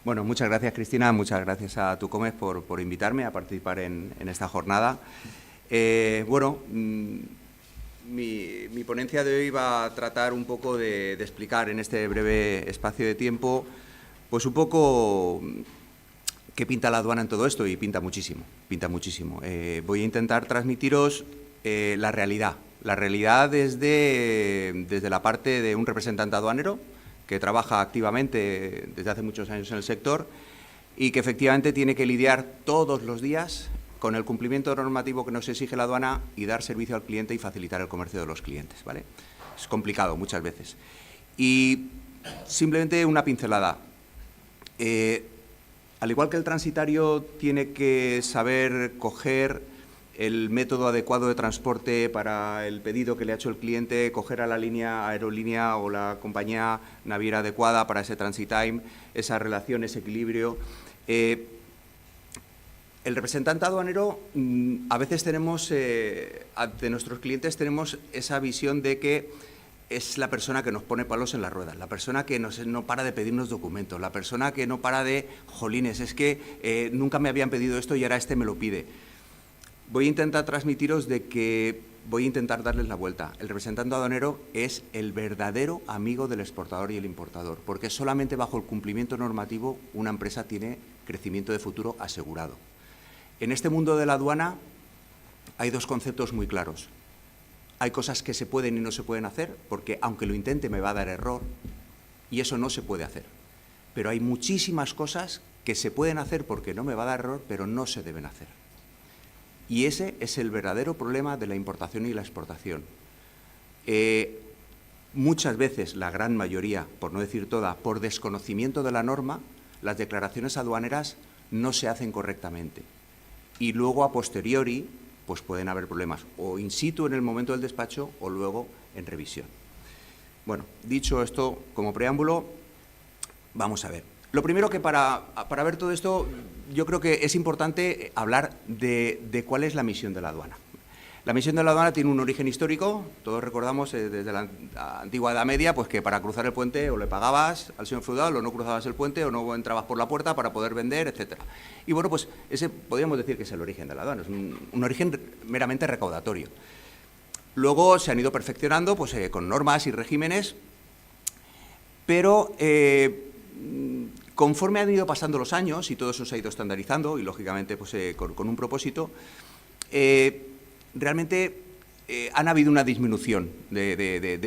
Bueno, muchas gracias, Cristina, muchas gracias a Tucomes por invitarme a participar en esta jornada. Mi ponencia de hoy va a tratar un poco de explicar en este breve espacio de tiempo, pues un poco qué pinta la aduana en todo esto, y pinta muchísimo, pinta muchísimo. Voy a intentar transmitiros la realidad desde la parte de un representante aduanero que trabaja activamente desde hace muchos años en el sector y que efectivamente tiene que lidiar todos los días con el cumplimiento normativo que nos exige la aduana y dar servicio al cliente y facilitar el comercio de los clientes, ¿vale? Es complicado muchas veces. Y simplemente una pincelada. Al igual que el transitario tiene que saber coger el método adecuado de transporte para el pedido que le ha hecho el cliente, coger a la línea aerolínea o la compañía naviera adecuada para ese transit time, esa relación, ese equilibrio. El representante aduanero, a veces tenemos, ante nuestros clientes tenemos esa visión de que es la persona que nos pone palos en las ruedas, la persona que no para de pedirnos documentos, la persona que no para de, jolines, es que nunca me habían pedido esto y ahora este me lo pide. Voy a intentar transmitiros de que voy a intentar darles la vuelta. El representante aduanero es el verdadero amigo del exportador y el importador, porque solamente bajo el cumplimiento normativo una empresa tiene crecimiento de futuro asegurado. En este mundo de la aduana hay dos conceptos muy claros. Hay cosas que se pueden y no se pueden hacer, porque aunque lo intente me va a dar error, y eso no se puede hacer. Pero hay muchísimas cosas que se pueden hacer porque no me va a dar error, pero no se deben hacer. Y ese es el verdadero problema de la importación y la exportación. Muchas veces, la gran mayoría, por no decir toda, por desconocimiento de la norma, las declaraciones aduaneras no se hacen correctamente. Y luego, a posteriori, pues pueden haber problemas, o in situ en el momento del despacho, o luego en revisión. Bueno, dicho esto como preámbulo, vamos a ver. Lo primero que para ver todo esto, yo creo que es importante hablar de cuál es la misión de la aduana. La misión de la aduana tiene un origen histórico, todos recordamos desde la antigua Edad Media, pues que para cruzar el puente o le pagabas al señor feudal o no cruzabas el puente o no entrabas por la puerta para poder vender, etcétera. Y bueno, pues ese podríamos decir que es el origen de la aduana, es un origen meramente recaudatorio. Luego se han ido perfeccionando pues, con normas y regímenes, pero conforme han ido pasando los años y todo eso se ha ido estandarizando y, lógicamente, pues, con un propósito, realmente han habido una disminución de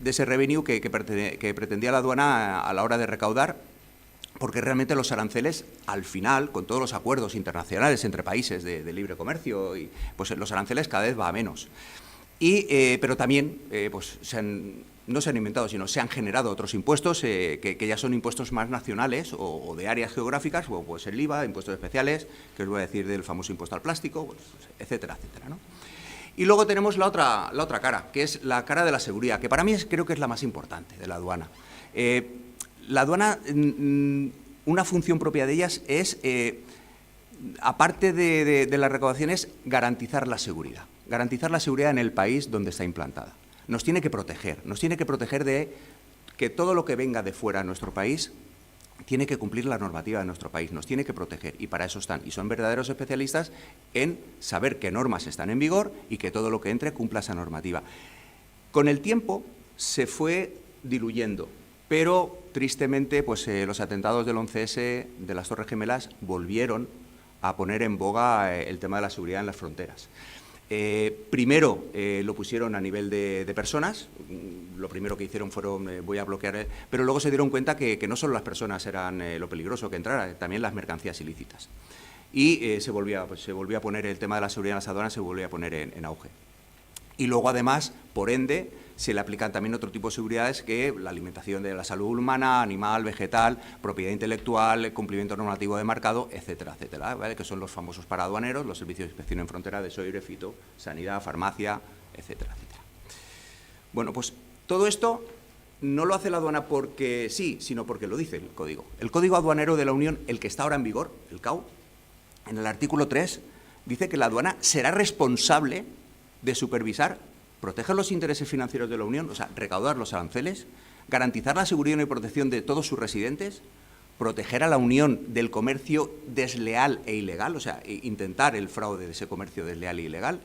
ese revenue que pretendía la aduana a la hora de recaudar, porque realmente los aranceles, al final, con todos los acuerdos internacionales entre países de libre comercio, pues los aranceles cada vez va a menos. Pero también pues no se han inventado, sino se han generado otros impuestos que ya son impuestos más nacionales o de áreas geográficas, o pues el IVA, impuestos especiales, que os voy a decir del famoso impuesto al plástico, pues, etcétera, etcétera, ¿no? Y luego tenemos la otra cara, que es la cara de la seguridad, que para mí creo que es la más importante de la aduana. La aduana, una función propia de ellas es, aparte de las recaudaciones, garantizar la seguridad en el país donde está implantada. Nos tiene que proteger de que todo lo que venga de fuera a nuestro país tiene que cumplir la normativa de nuestro país, nos tiene que proteger, y para eso están, y son verdaderos especialistas en saber qué normas están en vigor y que todo lo que entre cumpla esa normativa. Con el tiempo se fue diluyendo, pero tristemente pues, los atentados del 11S, de las Torres Gemelas, volvieron a poner en boga el tema de la seguridad en las fronteras. Primero lo pusieron a nivel de personas, lo primero que hicieron fueron voy a bloquear, pero luego se dieron cuenta que no solo las personas eran lo peligroso que entrara, también las mercancías ilícitas. Y se volvió a poner el tema de la seguridad en las aduanas, se volvió a poner en auge. Y luego, además, por ende, se le aplican también otro tipo de seguridades que la alimentación de la salud humana, animal, vegetal, propiedad intelectual, cumplimiento normativo de mercado, etcétera, etcétera, ¿vale? Que son los famosos para aduaneros, los servicios de inspección en frontera, desoire, fito, sanidad, farmacia, etcétera, etcétera. Bueno, pues todo esto no lo hace la aduana porque sí, sino porque lo dice el Código. El Código Aduanero de la Unión, el que está ahora en vigor, el CAU, en el artículo 3, dice que la aduana será responsable de supervisar, proteger los intereses financieros de la Unión, o sea, recaudar los aranceles, garantizar la seguridad y protección de todos sus residentes, proteger a la Unión del comercio desleal e ilegal, o sea, intentar el fraude de ese comercio desleal e ilegal,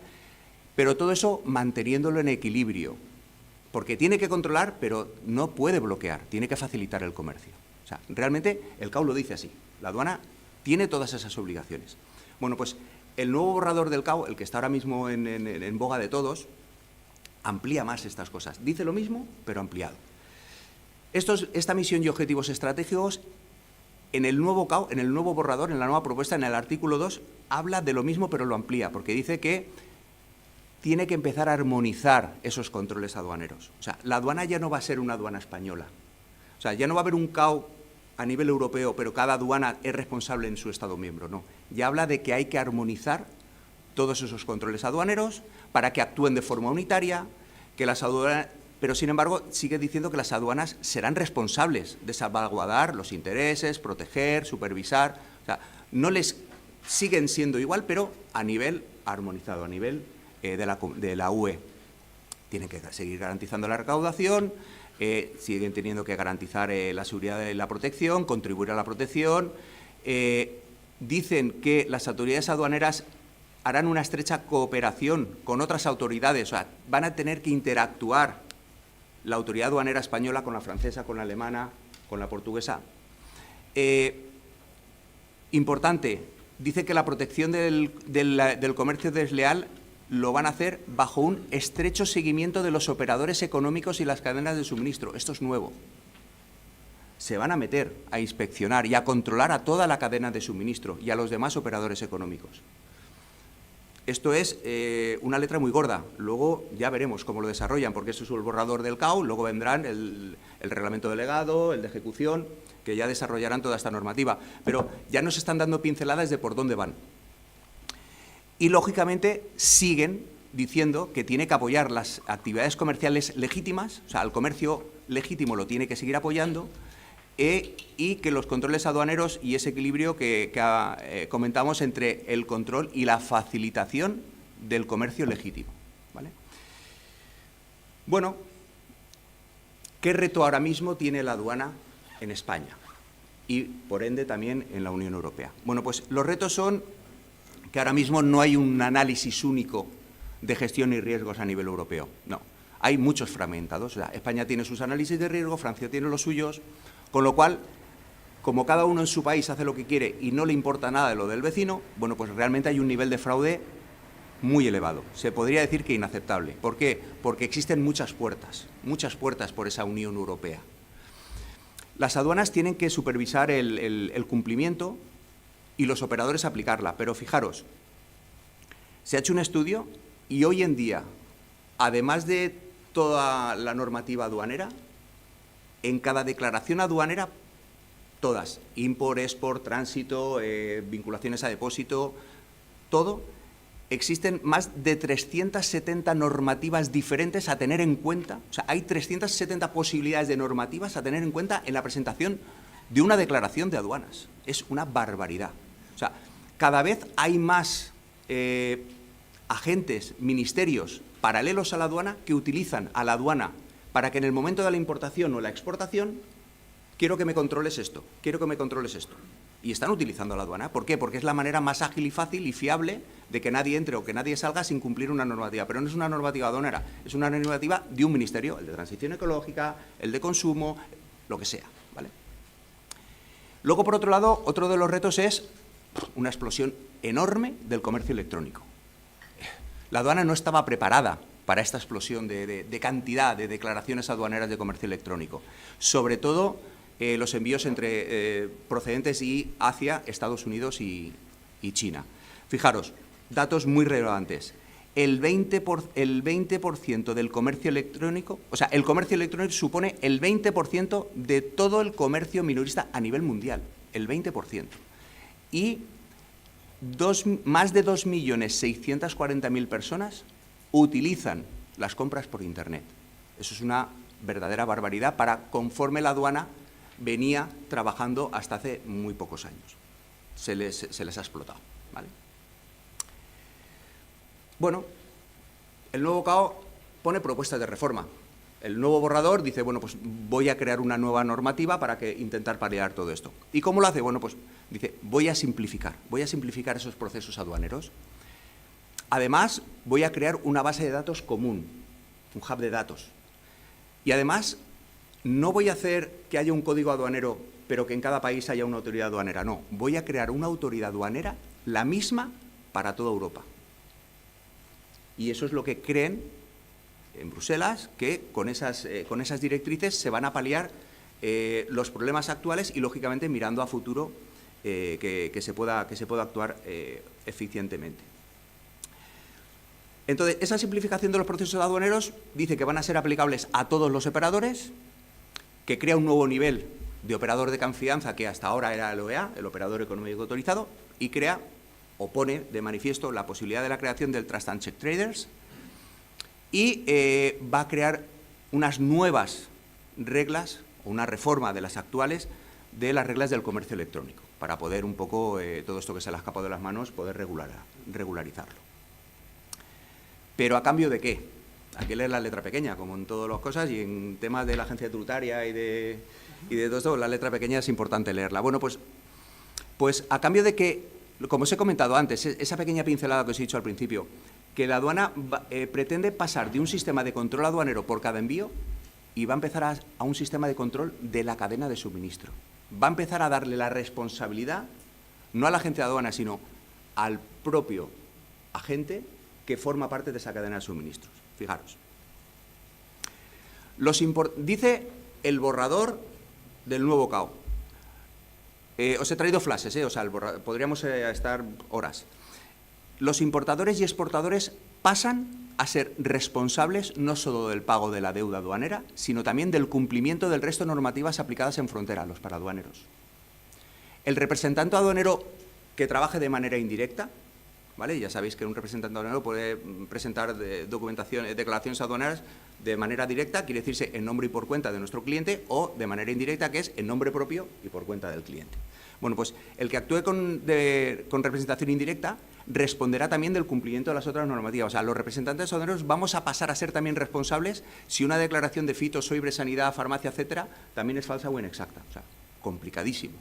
pero todo eso manteniéndolo en equilibrio, porque tiene que controlar, pero no puede bloquear, tiene que facilitar el comercio. O sea, realmente el CAO lo dice así, la aduana tiene todas esas obligaciones. Bueno, pues el nuevo borrador del CAO, el que está ahora mismo en boga de todos, amplía más estas cosas. Dice lo mismo, pero ampliado. Esta misión y objetivos estratégicos, en el nuevo CAO, en el nuevo borrador, en la nueva propuesta, en el artículo 2, habla de lo mismo, pero lo amplía, porque dice que tiene que empezar a armonizar esos controles aduaneros. O sea, la aduana ya no va a ser una aduana española. O sea, ya no va a haber un CAO a nivel europeo, pero cada aduana es responsable en su Estado miembro, no. Ya habla de que hay que armonizar todos esos controles aduaneros para que actúen de forma unitaria, que las aduanas, pero sin embargo sigue diciendo que las aduanas serán responsables de salvaguardar los intereses, proteger, supervisar, o sea, no les siguen siendo igual, pero a nivel armonizado, a nivel de la UE. Tienen que seguir garantizando la recaudación, siguen teniendo que garantizar la seguridad y la protección, contribuir a la protección. Dicen que las autoridades aduaneras harán una estrecha cooperación con otras autoridades, o sea, van a tener que interactuar la autoridad aduanera española con la francesa, con la alemana, con la portuguesa. Importante, dice que la protección del comercio desleal lo van a hacer bajo un estrecho seguimiento de los operadores económicos y las cadenas de suministro. Esto es nuevo. Se van a meter a inspeccionar y a controlar a toda la cadena de suministro y a los demás operadores económicos. Esto es una letra muy gorda. Luego ya veremos cómo lo desarrollan, porque eso es el borrador del CAO, luego vendrán el reglamento delegado, el de ejecución, que ya desarrollarán toda esta normativa. Pero ya nos están dando pinceladas de por dónde van. Y, lógicamente, siguen diciendo que tiene que apoyar las actividades comerciales legítimas, o sea, el comercio legítimo lo tiene que seguir apoyando, y que los controles aduaneros y ese equilibrio que comentamos entre el control y la facilitación del comercio legítimo, ¿vale? Bueno, ¿qué reto ahora mismo tiene la aduana en España? Y, por ende, también en la Unión Europea. Bueno, pues los retos son que ahora mismo no hay un análisis único de gestión y riesgos a nivel europeo. No, hay muchos fragmentados. O sea, España tiene sus análisis de riesgo, Francia tiene los suyos, con lo cual, como cada uno en su país hace lo que quiere y no le importa nada de lo del vecino, bueno, pues realmente hay un nivel de fraude muy elevado. Se podría decir que inaceptable. ¿Por qué? Porque existen muchas puertas por esa Unión Europea. Las aduanas tienen que supervisar el cumplimiento y los operadores aplicarla. Pero fijaros, se ha hecho un estudio y hoy en día, además de toda la normativa aduanera, en cada declaración aduanera, todas, import, export, tránsito, vinculaciones a depósito, todo, existen más de 370 normativas diferentes a tener en cuenta. O sea, hay 370 posibilidades de normativas a tener en cuenta en la presentación de una declaración de aduanas. Es una barbaridad. O sea, cada vez hay más agentes, ministerios paralelos a la aduana que utilizan a la aduana para que en el momento de la importación o la exportación, quiero que me controles esto, quiero que me controles esto. Y están utilizando la aduana. ¿Por qué? Porque es la manera más ágil y fácil y fiable de que nadie entre o que nadie salga sin cumplir una normativa. Pero no es una normativa aduanera, es una normativa de un ministerio, el de Transición Ecológica, el de Consumo, lo que sea, ¿vale? Luego, por otro lado, otro de los retos es una explosión enorme del comercio electrónico. La aduana no estaba preparada para esta explosión de cantidad de declaraciones aduaneras de comercio electrónico. Sobre todo los envíos procedentes y hacia Estados Unidos y China. Fijaros, datos muy relevantes. El 20% del comercio electrónico, o sea, el comercio electrónico supone el 20% de todo el comercio minorista a nivel mundial, el 20%. Y más de 2.640.000 personas utilizan las compras por Internet. Eso es una verdadera barbaridad conforme la aduana venía trabajando hasta hace muy pocos años. Se les ha explotado, ¿vale? Bueno, el nuevo CAO pone propuestas de reforma. el nuevo borrador dice, bueno, pues voy a crear una nueva normativa para intentar paliar todo esto. ¿Y cómo lo hace? Bueno, pues dice, voy a simplificar esos procesos aduaneros. Además, voy a crear una base de datos común, un hub de datos. Y además, no voy a hacer que haya un código aduanero, pero que en cada país haya una autoridad aduanera. No, voy a crear una autoridad aduanera, la misma para toda Europa. Y eso es lo que creen en Bruselas, que con esas directrices se van a paliar los problemas actuales y, lógicamente, mirando a futuro que se pueda actuar eficientemente. Entonces, esa simplificación de los procesos aduaneros dice que van a ser aplicables a todos los operadores, que crea un nuevo nivel de operador de confianza que hasta ahora era el OEA, el operador económico autorizado, y crea o pone de manifiesto la posibilidad de la creación del Trust and Check Traders, y va a crear unas nuevas reglas o una reforma de las actuales de las reglas del comercio electrónico para poder un poco todo esto que se le ha escapado de las manos poder regularizarlo. ¿Pero a cambio de qué? Hay que leer la letra pequeña, como en todas las cosas, y en temas de la agencia tributaria y de todo esto, la letra pequeña es importante leerla. Bueno, pues a cambio de que, como os he comentado antes, esa pequeña pincelada que os he dicho al principio, que la aduana pretende pasar de un sistema de control aduanero por cada envío y va a empezar a un sistema de control de la cadena de suministro. Va a empezar a darle la responsabilidad, no a la agencia de aduana, sino al propio agente que forma parte de esa cadena de suministros. Fijaros. Dice el borrador del nuevo CAO. Os he traído flashes, o sea, podríamos estar horas. Los importadores y exportadores pasan a ser responsables no solo del pago de la deuda aduanera, sino también del cumplimiento del resto de normativas aplicadas en frontera, los paraduaneros. El representante aduanero que trabaje de manera indirecta, ¿vale? Ya sabéis que un representante aduanero puede presentar declaraciones aduaneras de manera directa, quiere decirse en nombre y por cuenta de nuestro cliente, o de manera indirecta, que es en nombre propio y por cuenta del cliente. Bueno, pues el que actúe con representación indirecta responderá también del cumplimiento de las otras normativas. O sea, los representantes aduaneros vamos a pasar a ser también responsables si una declaración de fito, soibre, sanidad, farmacia, etcétera, también es falsa o inexacta. O sea, complicadísimo.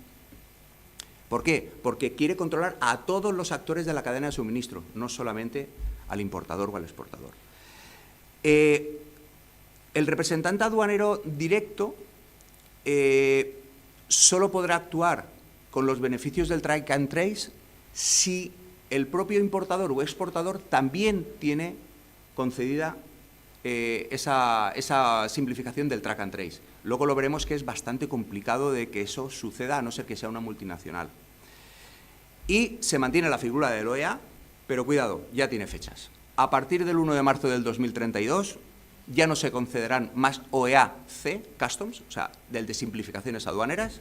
¿Por qué? Porque quiere controlar a todos los actores de la cadena de suministro, no solamente al importador o al exportador. El representante aduanero directo solo podrá actuar con los beneficios del track and trace si el propio importador o exportador también tiene concedida esa simplificación del track and trace. Luego lo veremos que es bastante complicado de que eso suceda, a no ser que sea una multinacional. Y se mantiene la figura del OEA, pero cuidado, ya tiene fechas. A partir del 1 de marzo del 2032 ya no se concederán más OEA-C, Customs, o sea, del de simplificaciones aduaneras.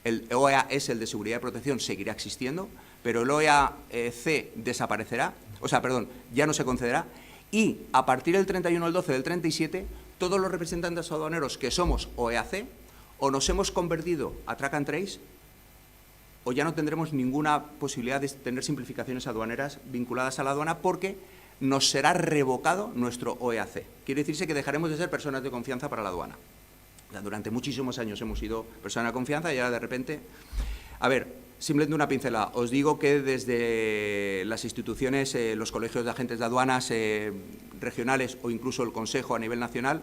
El OEA-S, el de seguridad y protección, seguirá existiendo, pero el OEA-C desaparecerá, ya no se concederá. Y a partir del 31 del 12 del 37, todos los representantes aduaneros que somos OEA-C o nos hemos convertido a track and trace o ya no tendremos ninguna posibilidad de tener simplificaciones aduaneras vinculadas a la aduana porque nos será revocado nuestro OEA-C. Quiere decirse que dejaremos de ser personas de confianza para la aduana. O sea, durante muchísimos años hemos sido personas de confianza y ahora de repente... A ver, simplemente una pincelada. Os digo que desde las instituciones, los colegios de agentes de aduanas regionales o incluso el Consejo a nivel nacional,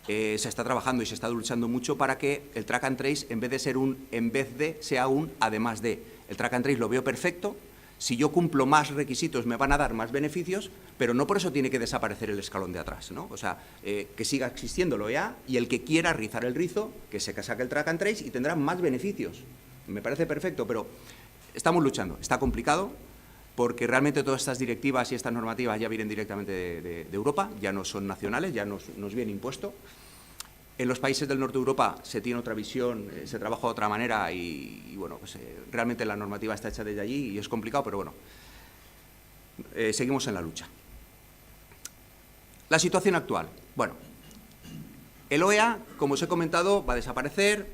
se está trabajando y se está luchando mucho para que el track and trace, en vez de sea un además de. El track and trace lo veo perfecto. Si yo cumplo más requisitos me van a dar más beneficios, pero no por eso tiene que desaparecer el escalón de atrás, ¿no? O sea, que siga existiendo el OEA y el que quiera rizar el rizo, que se saque el track and trace y tendrá más beneficios. Me parece perfecto, pero estamos luchando. Está complicado porque realmente todas estas directivas y estas normativas ya vienen directamente de Europa, ya no son nacionales, ya nos viene impuesto. En los países del norte de Europa se tiene otra visión, se trabaja de otra manera y bueno, pues realmente la normativa está hecha desde allí y es complicado, pero bueno, seguimos en la lucha. La situación actual. Bueno, el OEA, como os he comentado, va a desaparecer,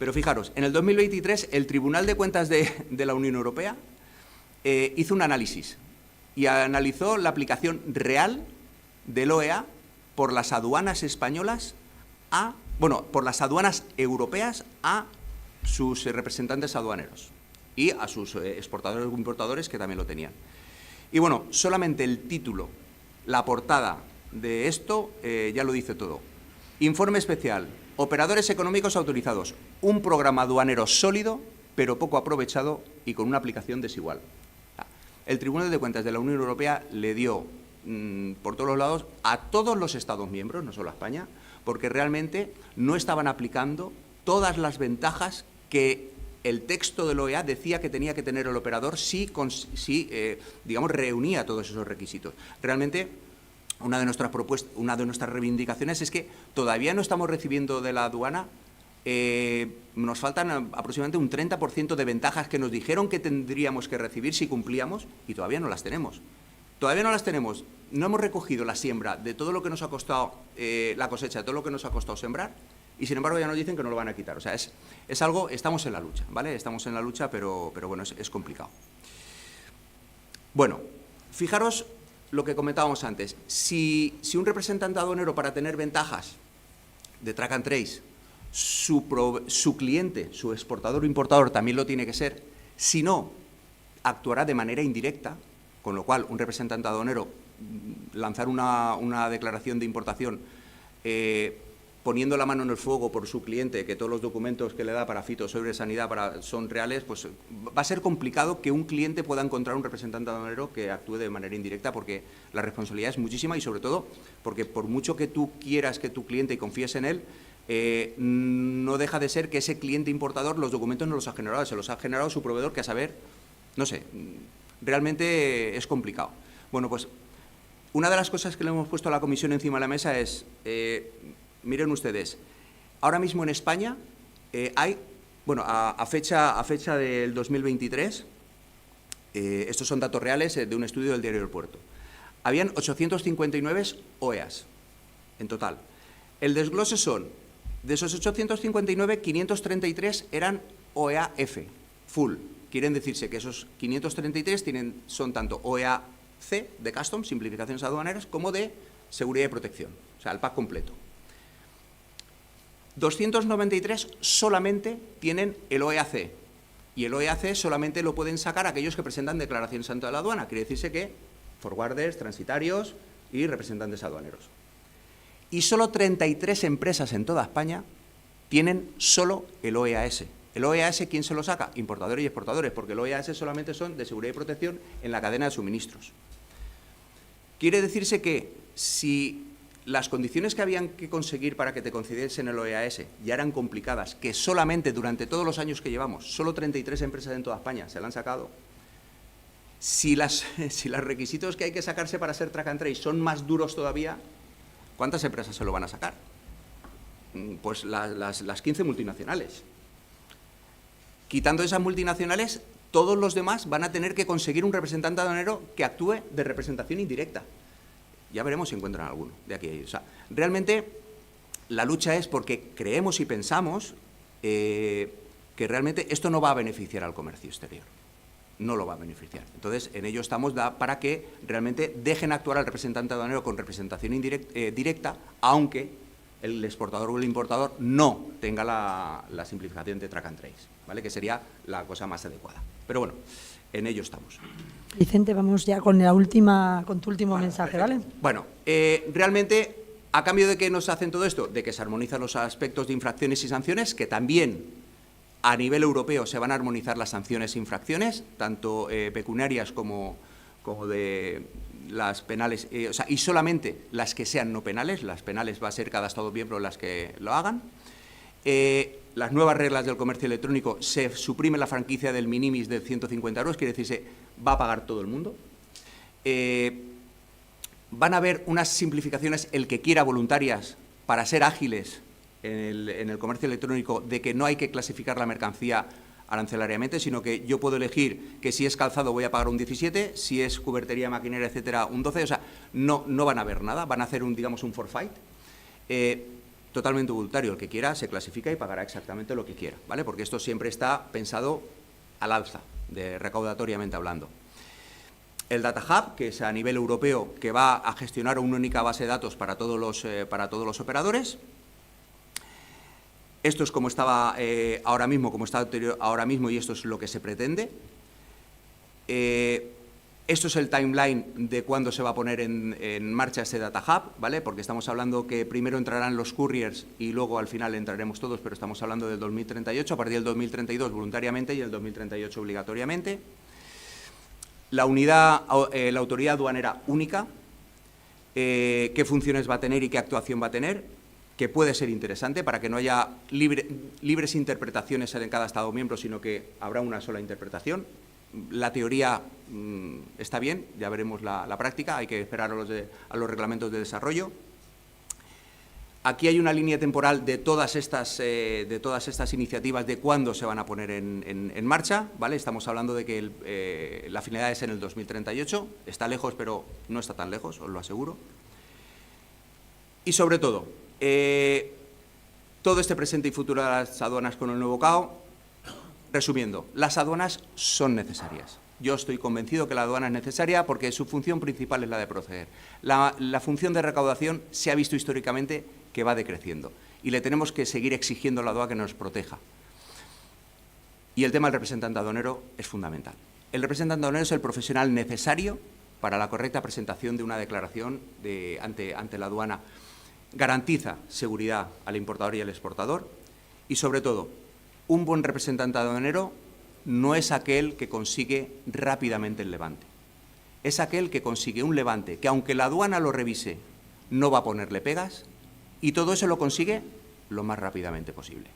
pero fijaros, en el 2023 el Tribunal de Cuentas de la Unión Europea hizo un análisis y analizó la aplicación real del OEA por las aduanas españolas por las aduanas europeas a sus representantes aduaneros y a sus exportadores o importadores, que también lo tenían. Y bueno, solamente el título, la portada de esto ya lo dice todo. Informe especial, operadores económicos autorizados, un programa aduanero sólido, pero poco aprovechado y con una aplicación desigual. El Tribunal de Cuentas de la Unión Europea le dio por todos los lados a todos los Estados miembros, no solo a España, porque realmente no estaban aplicando todas las ventajas que el texto de la OEA decía que tenía que tener el operador si digamos, reunía todos esos requisitos. Realmente, una de nuestras propuestas, una de nuestras reivindicaciones es que todavía no estamos recibiendo de la aduana, nos faltan aproximadamente un 30% de ventajas que nos dijeron que tendríamos que recibir si cumplíamos, y todavía no las tenemos. Todavía no las tenemos. No hemos recogido la siembra de todo lo que nos ha costado la cosecha, de todo lo que nos ha costado sembrar, y sin embargo ya nos dicen que nos lo van a quitar. O sea, es algo, estamos en la lucha, ¿vale? Estamos en la lucha, pero bueno, es complicado. Bueno, fijaros lo que comentábamos antes. Si un representante aduanero, para tener ventajas de track and trace, su cliente, su exportador o importador también lo tiene que ser, si no, actuará de manera indirecta, con lo cual un representante aduanero lanzar una declaración de importación poniendo la mano en el fuego por su cliente, que todos los documentos que le da para fitosanidad son reales, pues va a ser complicado que un cliente pueda encontrar un representante aduanero que actúe de manera indirecta, porque la responsabilidad es muchísima y sobre todo porque por mucho que tú quieras que tu cliente y confíes en él, no deja de ser que ese cliente importador los documentos no los ha generado, se los ha generado su proveedor, que a saber, no sé, realmente es complicado. Bueno, pues una de las cosas que le hemos puesto a la Comisión encima de la mesa es, miren ustedes, ahora mismo en España hay, bueno, a fecha del 2023, estos son datos reales de un estudio del Diario del Puerto, habían 859 OEAs en total. El desglose son, de esos 859, 533 eran OEA-F, full. Quieren decirse que esos 533 son tanto OEA-C, de Customs, simplificaciones aduaneras, como de seguridad y protección, o sea, el pack completo. 293 solamente tienen el OEA-C, y el OEA-C solamente lo pueden sacar aquellos que presentan declaraciones ante la aduana, quiere decirse que forwarders, transitarios y representantes aduaneros. Y solo 33 empresas en toda España tienen solo el OEA-S. ¿El OEA-S quién se lo saca? Importadores y exportadores, porque el OEA-S solamente son de seguridad y protección en la cadena de suministros. Quiere decirse que si las condiciones que habían que conseguir para que te concediesen el OEA-S ya eran complicadas, que solamente durante todos los años que llevamos, solo 33 empresas en toda España se la han sacado, si los requisitos que hay que sacarse para ser track and trace son más duros todavía, ¿cuántas empresas se lo van a sacar? Pues las 15 multinacionales. Quitando esas multinacionales, todos los demás van a tener que conseguir un representante aduanero que actúe de representación indirecta. Ya veremos si encuentran alguno de aquí a ahí. O sea, realmente la lucha es porque creemos y pensamos que realmente esto no va a beneficiar al comercio exterior. No lo va a beneficiar. Entonces, en ello estamos para que realmente dejen actuar al representante aduanero con representación directa, aunque el exportador o el importador no tenga la simplificación de track and trace, ¿vale? Que sería la cosa más adecuada. Pero bueno, en ello estamos. Vicente, vamos ya con tu último mensaje, ¿vale? Bueno, realmente, a cambio de que nos hacen todo esto, de que se armonizan los aspectos de infracciones y sanciones, que también a nivel europeo se van a armonizar las sanciones e infracciones, tanto pecuniarias como de las penales, o sea, y solamente las que sean no penales. Las penales va a ser cada Estado miembro las que lo hagan. Las nuevas reglas del comercio electrónico, se suprime la franquicia del minimis de 150 euros, quiere decirse, va a pagar todo el mundo. Van a haber unas simplificaciones, el que quiera, voluntarias, para ser ágiles en el comercio electrónico, de que no hay que clasificar la mercancía arancelariamente, sino que yo puedo elegir que si es calzado voy a pagar un 17, si es cubertería, maquinaria, etcétera, un 12, o sea, no van a ver nada, van a hacer digamos un forfait totalmente voluntario. El que quiera se clasifica y pagará exactamente lo que quiera, ¿vale? Porque esto siempre está pensado al alza, recaudatoriamente hablando. El Data Hub, que es a nivel europeo, que va a gestionar una única base de datos para todos los operadores. Esto es como estaba ahora mismo, ahora mismo, y esto es lo que se pretende. Esto es el timeline de cuándo se va a poner en marcha este Data Hub, ¿vale? Porque estamos hablando que primero entrarán los couriers y luego al final entraremos todos, pero estamos hablando del 2038, a partir del 2032 voluntariamente y el 2038 obligatoriamente. La unidad, la autoridad aduanera única, qué funciones va a tener y qué actuación va a tener, que puede ser interesante para que no haya libres interpretaciones en cada Estado miembro, sino que habrá una sola interpretación. La teoría está bien, ya veremos la práctica, hay que esperar a los reglamentos de desarrollo. Aquí hay una línea temporal de todas estas iniciativas de cuándo se van a poner en marcha, ¿vale? Estamos hablando de que la finalidad es en el 2038, está lejos, pero no está tan lejos, os lo aseguro. Y sobre todo, todo este presente y futuro de las aduanas con el nuevo CAO. Resumiendo, las aduanas son necesarias. Yo estoy convencido que la aduana es necesaria porque su función principal es la de proteger. La función de recaudación se ha visto históricamente que va decreciendo y le tenemos que seguir exigiendo a la aduana que nos proteja. Y el tema del representante aduanero es fundamental. El representante aduanero es el profesional necesario para la correcta presentación de una declaración ante la aduana. Garantiza seguridad al importador y al exportador y, sobre todo, un buen representante aduanero no es aquel que consigue rápidamente el levante. Es aquel que consigue un levante que, aunque la aduana lo revise, no va a ponerle pegas, y todo eso lo consigue lo más rápidamente posible.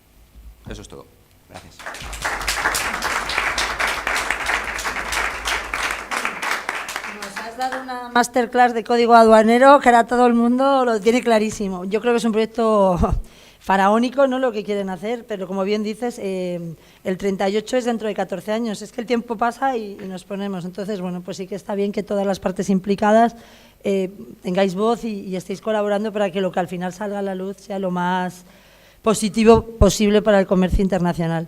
Eso es todo. Gracias. Nos has dado una masterclass de código aduanero que ahora todo el mundo lo tiene clarísimo. Yo creo que es un proyecto faraónico, ¿no?, lo que quieren hacer, pero como bien dices, el 38 es dentro de 14 años. Es que el tiempo pasa y nos ponemos. Entonces, bueno, pues sí que está bien que todas las partes implicadas tengáis voz y estéis colaborando para que lo que al final salga a la luz sea lo más positivo posible para el comercio internacional.